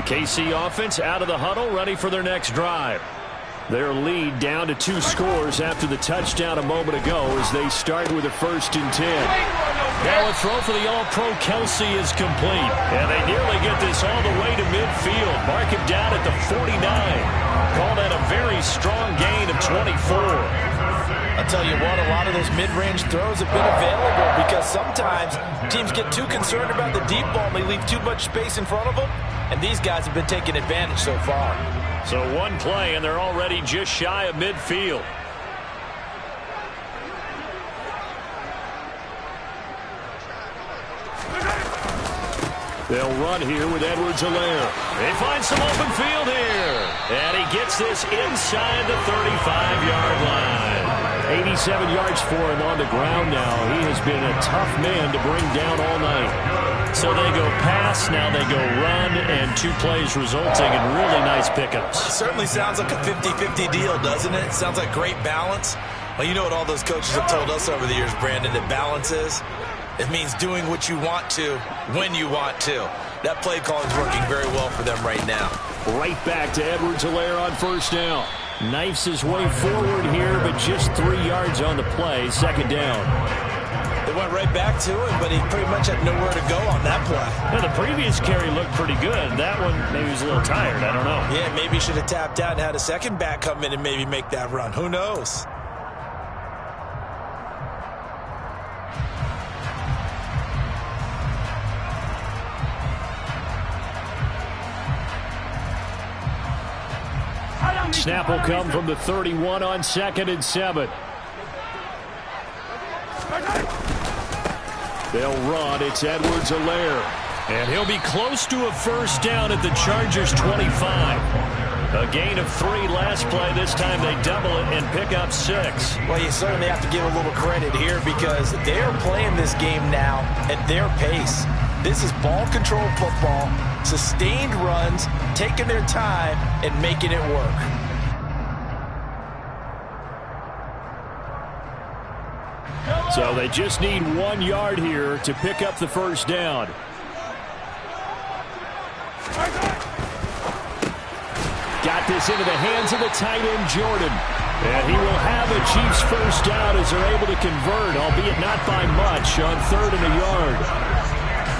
Speaker 1: KC offense out of the huddle, ready for their next drive. Their lead down to 2 scores after the touchdown a moment ago as they start with a 1st and 10. Now a throw for the All-Pro Kelsey is complete. And they nearly get this all the way to midfield. Mark him down at the 49. Call that a very strong gain of 24.
Speaker 2: I'll tell you what, a lot of those mid-range throws have been available because sometimes teams get too concerned about the deep ball and they leave too much space in front of them. And these guys have been taking advantage so far.
Speaker 1: So one play, and they're already just shy of midfield. They'll run here with Edwards-Helaire. They find some open field here. And he gets this inside the 35-yard line. 87 yards for him on the ground now. He has been a tough man to bring down all night. So they go pass, now they go run, and 2 plays resulting in really nice pickups.
Speaker 2: It certainly sounds like a 50-50 deal, doesn't it? It sounds like great balance. Well, you know what all those coaches have told us over the years, Brandon, that balance is? It means doing what you want to, when you want to. That play call is working very well for them right now.
Speaker 1: Right back to Edwards-Helaire on 1st down. Knifes his way forward here, but just 3 yards on the play. 2nd down.
Speaker 2: They went right back to him, but he pretty much had nowhere to go on that play.
Speaker 1: Well, the previous carry looked pretty good. That one, maybe he was a little tired. I don't know.
Speaker 2: Yeah, maybe he should have tapped out and had a second back come in and maybe make that run. Who knows?
Speaker 1: Snap will come from the 31 on 2nd and 7. They'll run. It's Edwards-Helaire. And he'll be close to a first down at the Chargers' 25. A gain of 3 last play. This time they double it and pick up 6.
Speaker 2: Well, you certainly have to give a little credit here because they're playing this game now at their pace. This is ball control football, sustained runs, taking their time, and making it work.
Speaker 1: So they just need 1 yard here to pick up the first down. Got this into the hands of the tight end, Jordan. And he will have a Chiefs first down as they're able to convert, albeit not by much, on 3rd and a yard.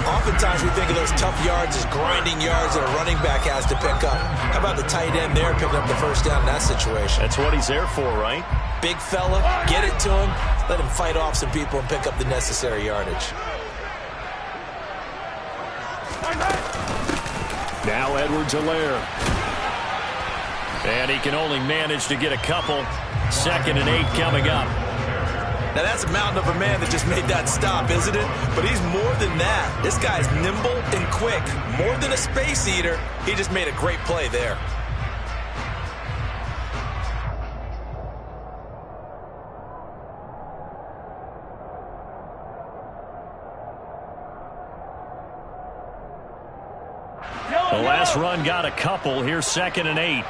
Speaker 2: Oftentimes we think of those tough yards as grinding yards that a running back has to pick up. How about the tight end there picking up the first down in that situation?
Speaker 1: That's what he's there for, right?
Speaker 2: Big fella, get it to him, let him fight off some people and pick up the necessary yardage.
Speaker 1: Now Edwards-Helaire. And he can only manage to get a couple. 2nd and 8 coming up.
Speaker 2: Now that's a mountain of a man that just made that stop, isn't it? But he's more than that. This guy's nimble and quick. More than a space eater, he just made a great play there.
Speaker 1: The last run got a couple. Here's 2nd and 8.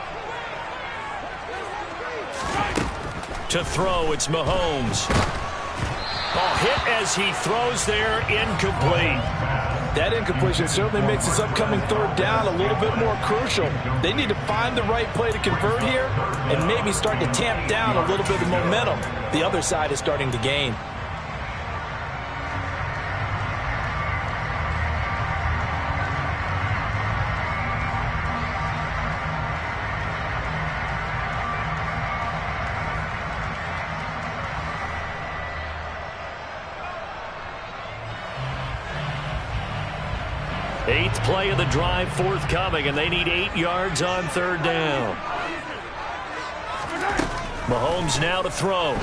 Speaker 1: To throw, it's Mahomes. Hit as he throws there, incomplete.
Speaker 2: That incompletion certainly makes this upcoming 3rd down a little bit more crucial. They need to find the right play to convert here and maybe start to tamp down a little bit of momentum the other side is starting to gain.
Speaker 1: Eighth play of the drive forthcoming, and they need 8 yards on 3rd down. Mahomes now to throw.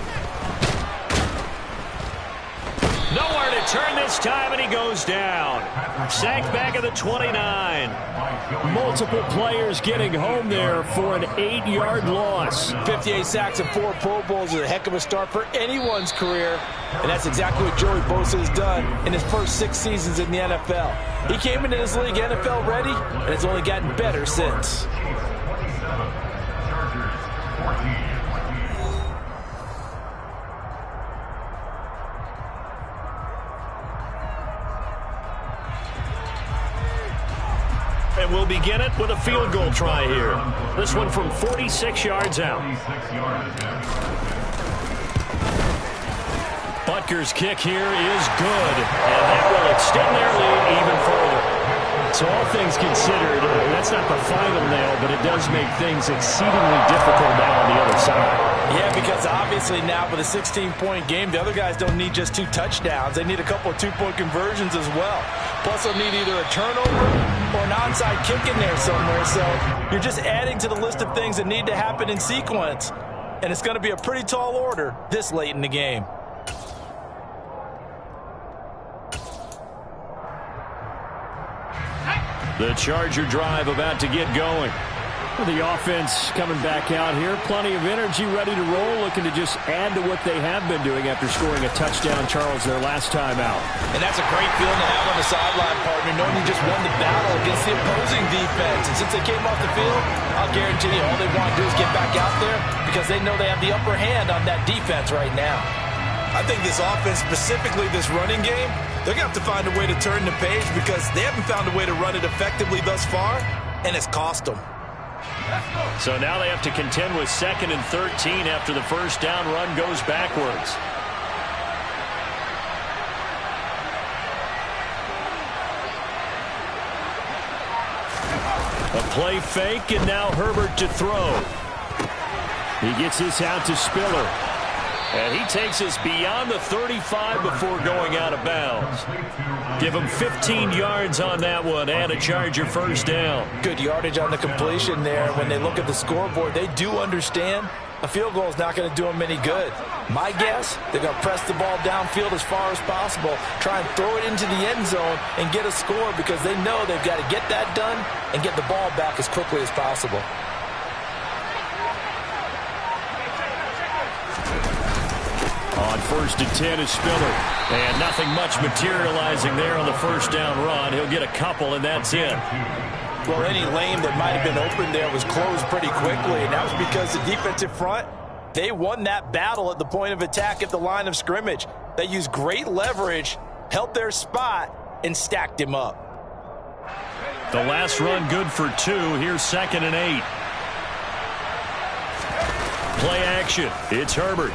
Speaker 1: Nowhere to turn this time, and he goes down. Sacked back at the 29. Multiple players getting home there for an 8-yard loss.
Speaker 2: 58 sacks and 4 Pro Bowls is a heck of a start for anyone's career. And that's exactly what Joey Bosa has done in his first 6 seasons in the NFL. He came into this league NFL ready, and it's only gotten better since.
Speaker 1: And we'll begin it with a field goal try here. This one from 46 yards out. Butker's kick here is good, and that will extend their lead even further. So all things considered, that's not the final nail, but it does make things exceedingly difficult now on the other side.
Speaker 2: Yeah, because obviously now with a 16-point game, the other guys don't need just 2 touchdowns. They need a couple of 2-point conversions as well. Plus they'll need either a turnover or an onside kick in there somewhere. So you're just adding to the list of things that need to happen in sequence. And it's going to be a pretty tall order this late in the game.
Speaker 1: The Charger drive about to get going. The offense coming back out here. Plenty of energy, ready to roll, looking to just add to what they have been doing after scoring a touchdown, Charles, their last time out.
Speaker 2: And that's a great feeling to have on the sideline, partner, knowing you just won the battle against the opposing defense. And since they came off the field, I'll guarantee you all they want to do is get back out there because they know they have the upper hand on that defense right now. I think this offense, specifically this running game, they're going to have to find a way to turn the page because they haven't found a way to run it effectively thus far, and it's cost them.
Speaker 1: So now they have to contend with 2nd and 13 after the first down run goes backwards. A play fake, and now Herbert to throw. He gets this out to Spiller. And he takes us beyond the 35 before going out of bounds. Give him 15 yards on that one and a Charger first down.
Speaker 2: Good yardage on the completion there. When they look at the scoreboard, they do understand a field goal is not going to do them any good. My guess, they're going to press the ball downfield as far as possible, try and throw it into the end zone and get a score because they know they've got to get that done and get the ball back as quickly as possible.
Speaker 1: On 1st and 10 is Spiller. And nothing much materializing there on the first down run. He'll get a couple, and that's it.
Speaker 2: Well, any lane that might have been open there was closed pretty quickly, and that was because the defensive front, they won that battle at the point of attack at the line of scrimmage. They used great leverage, held their spot, and stacked him up.
Speaker 1: The last run good for 2. Here's 2nd and 8. Play action. It's Herbert.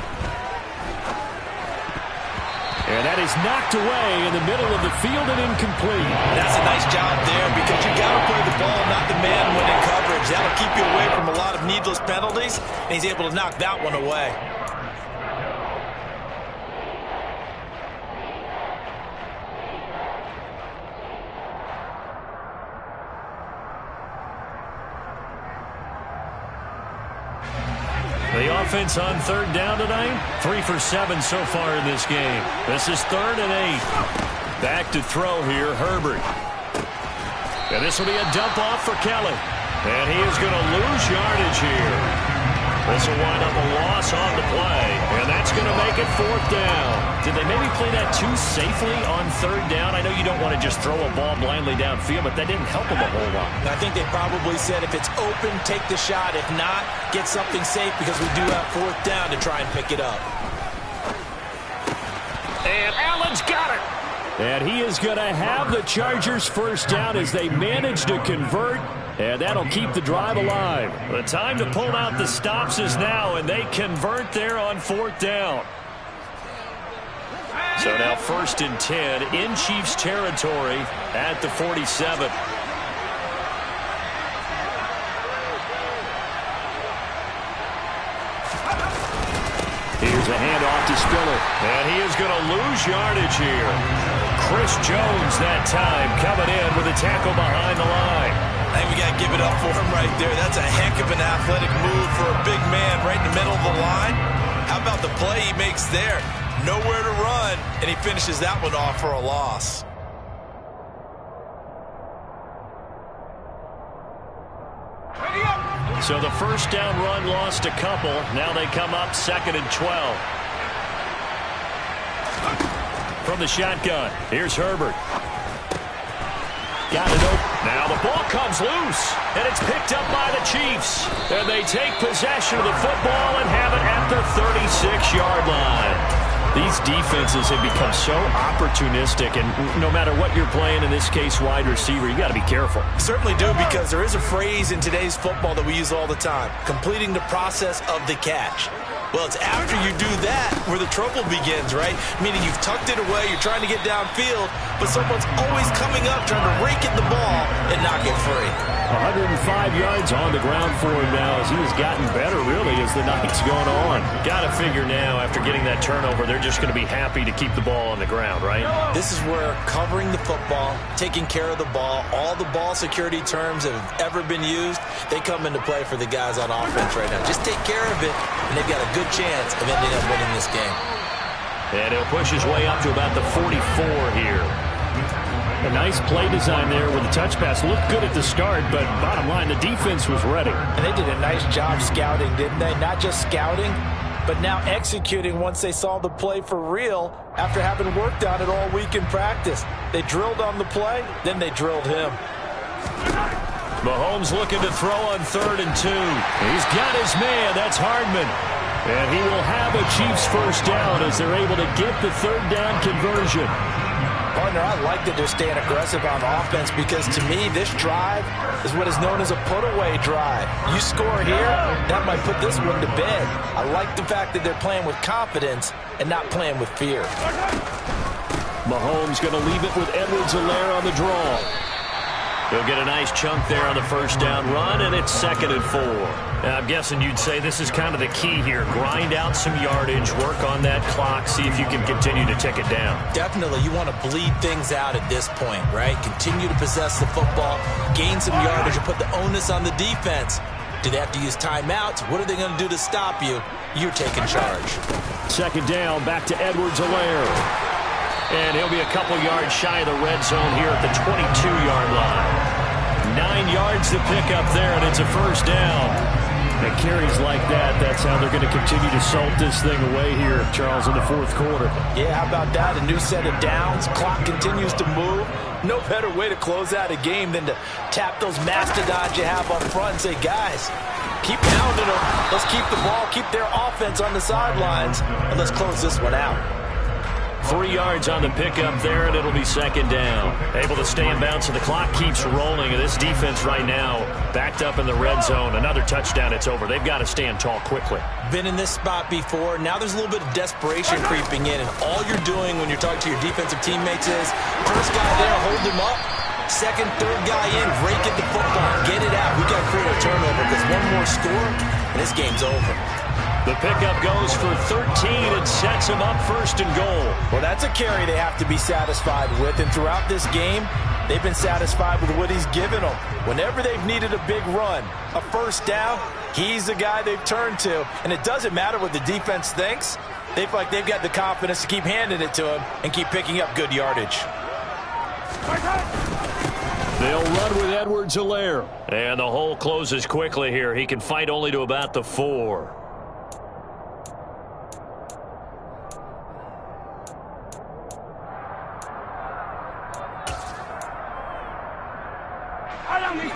Speaker 1: And that is knocked away in the middle of the field and incomplete.
Speaker 2: That's a nice job there because you got to play the ball, not the man when in coverage. That'll keep you away from a lot of needless penalties, and he's able to knock that one away.
Speaker 1: The offense on 3rd down tonight, 3 for 7 so far in this game. This is 3rd and 8. Back to throw here, Herbert. And this will be a dump off for Kelly. And he is going to lose yardage here. This will wind up a loss on the play. And that's going to make it 4th down. Did they maybe play that too safely on 3rd down? I know you don't want to just throw a ball blindly downfield, but that didn't help them a whole lot.
Speaker 2: I think they probably said if it's open, take the shot. If not, get something safe because we do have 4th down to try and pick it up.
Speaker 1: And Allen's got it. And he is going to have the Chargers first down as they manage to convert. And that'll keep the drive alive. The time to pull out the stops is now, and they convert there on 4th down. So now 1st and 10 in Chiefs territory at the 47. Here's a handoff to Spiller. And he is going to lose yardage here. Chris Jones that time coming in with a tackle behind the line.
Speaker 2: I think we got to give it up for him right there. That's a heck of an athletic move for a big man right in the middle of the line. How about the play he makes there? Nowhere to run, and he finishes that one off for a loss.
Speaker 1: So the first down run lost a couple. Now they come up 2nd and 12. From the shotgun, here's Herbert. Got it open. Now the ball comes loose, and it's picked up by the Chiefs. And they take possession of the football and have it at the 36-yard line. These defenses have become so opportunistic, and no matter what you're playing, in this case wide receiver, you got to be careful.
Speaker 2: Certainly do, because there is a phrase in today's football that we use all the time, completing the process of the catch. Well, it's after you do that where the trouble begins, right? Meaning you've tucked it away, you're trying to get downfield, but someone's always coming up trying to rake at the ball and knock it free.
Speaker 1: 105 yards on the ground for him now as he has gotten better, really, as the night's going on. Got to figure now, after getting that turnover, they're just going to be happy to keep the ball on the ground, right?
Speaker 2: This is where covering the football, taking care of the ball, all the ball security terms that have ever been used, they come into play for the guys on offense right now. Just take care of it, and they've got a good chance of ending up winning this game.
Speaker 1: And he'll push his way up to about the 44 here. A nice play design there with the touch pass. Looked good at the start, but bottom line, the defense was ready.
Speaker 2: And they did a nice job scouting, didn't they? Not just scouting, but now executing once they saw the play for real after having worked on it all week in practice. They drilled on the play, then they drilled him.
Speaker 1: Mahomes looking to throw on 3rd and 2. He's got his man. That's Hardman. And he will have a Chiefs first down as they're able to get the 3rd down conversion.
Speaker 2: Partner, I like that they're staying aggressive on offense because, to me, this drive is what is known as a put-away drive. You score here, that might put this one to bed. I like the fact that they're playing with confidence and not playing with fear.
Speaker 1: Mahomes going to leave it with Edwards-Helaire on the draw. He'll get a nice chunk there on the first down run, and it's 2nd and 4. Now, I'm guessing you'd say this is kind of the key here. Grind out some yardage, work on that clock, see if you can continue to tick it down.
Speaker 2: Definitely, you want to bleed things out at this point, right? Continue to possess the football, gain some yardage, and put the onus on the defense. Do they have to use timeouts? What are they going to do to stop you? You're taking charge.
Speaker 1: 2nd down, back to Edwards-Helaire. And he'll be a couple yards shy of the red zone here at the 22-yard line. 9 yards to pick up there, and it's a first down. And carries like that, that's how they're going to continue to salt this thing away here, Charles, in the 4th quarter.
Speaker 2: Yeah, how about that? A new set of downs. Clock continues to move. No better way to close out a game than to tap those mastodons you have up front and say, guys, keep pounding them. Let's keep the ball, keep their offense on the sidelines, and let's close this one out.
Speaker 1: 3 yards on the pickup there, and it'll be 2nd down. Able to stay in bounds, so the clock keeps rolling. And this defense right now backed up in the red zone. Another touchdown, it's over. They've got to stand tall quickly.
Speaker 2: Been in this spot before. Now there's a little bit of desperation creeping in, and all you're doing when you're talking to your defensive teammates is, first guy there, hold him up. Second, third guy in, rake at the football. Get it out. We've got to create a turnover because one more score, and this game's over.
Speaker 1: The pickup goes for 13 and sets him up 1st and goal.
Speaker 2: Well, that's a carry they have to be satisfied with, and throughout this game, they've been satisfied with what he's given them. Whenever they've needed a big run, a first down, he's the guy they've turned to. And it doesn't matter what the defense thinks. They feel like they've got the confidence to keep handing it to him and keep picking up good yardage.
Speaker 1: They'll run with Edwards-Helaire. And the hole closes quickly here. He can fight only to about the 4.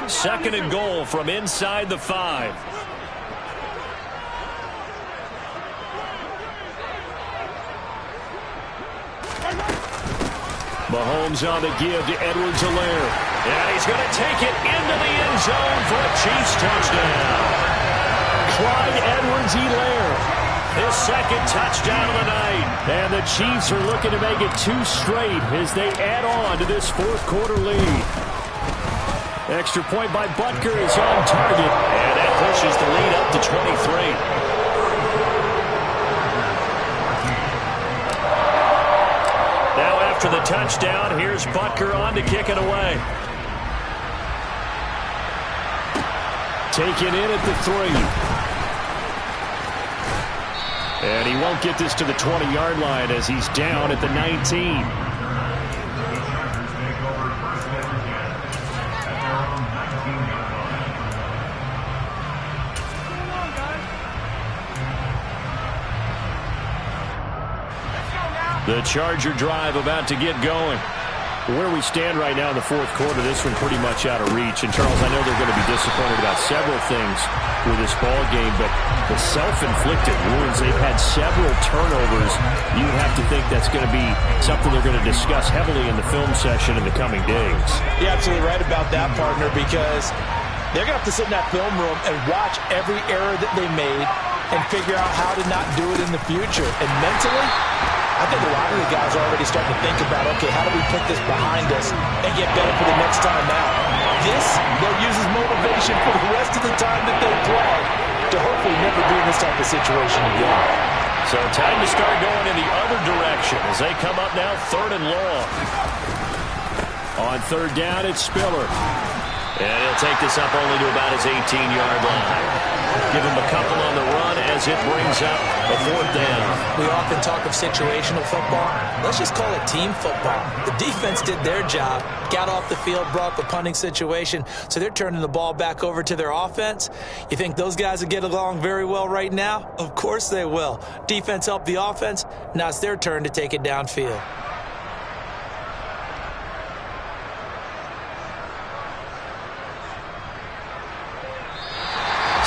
Speaker 1: Second and goal from inside the 5. Mahomes on the give to Edwards-Helaire. And he's going to take it into the end zone for a Chiefs touchdown. Clyde Edwards-Helaire, his 2nd touchdown of the night. And the Chiefs are looking to make it 2 straight as they add on to this 4th quarter lead. Extra point by Butker is on target. And that pushes the lead up to 23. Now after the touchdown, here's Butker on to kick it away. Taken in at the 3. And he won't get this to the 20-yard line as he's down at the 19. The Charger drive about to get going. Where we stand right now in the 4th quarter, this one pretty much out of reach. And, Charles, I know they're going to be disappointed about several things with this ball game, but the self-inflicted wounds, they've had several turnovers. You have to think that's going to be something they're going to discuss heavily in the film session in the coming days.
Speaker 2: You're absolutely right about that, partner, because they're going to have to sit in that film room and watch every error that they made and figure out how to not do it in the future. And mentally, I think a lot of the guys are already starting to think about, okay, how do we put this behind us and get better for the next time out? This, they'll use as motivation for the rest of the time that they play to hopefully never be in this type of situation again.
Speaker 1: So time to start going in the other direction as they come up now 3rd and long. On 3rd down, it's Spiller. And he'll take this up only to about his 18-yard line. Give him a couple on the run as it brings up a 4th down.
Speaker 2: We often talk of situational football. Let's just call it team football. The defense did their job, got off the field, brought the punting situation, so they're turning the ball back over to their offense. You think those guys will get along very well right now? Of course they will. Defense helped the offense. Now it's their turn to take it downfield.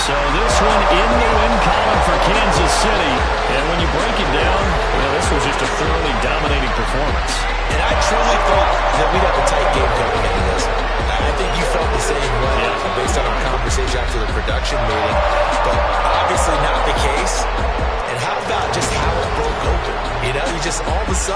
Speaker 1: So this one in the win column for Kansas City. And when you break it down, well, this was just a thoroughly dominating performance.
Speaker 2: And I truly thought that we'd have a tight game coming into this. I think you felt the same way based on our conversation after the production meeting. But obviously not the case. And how about just how it broke open? You know, you just all of a sudden.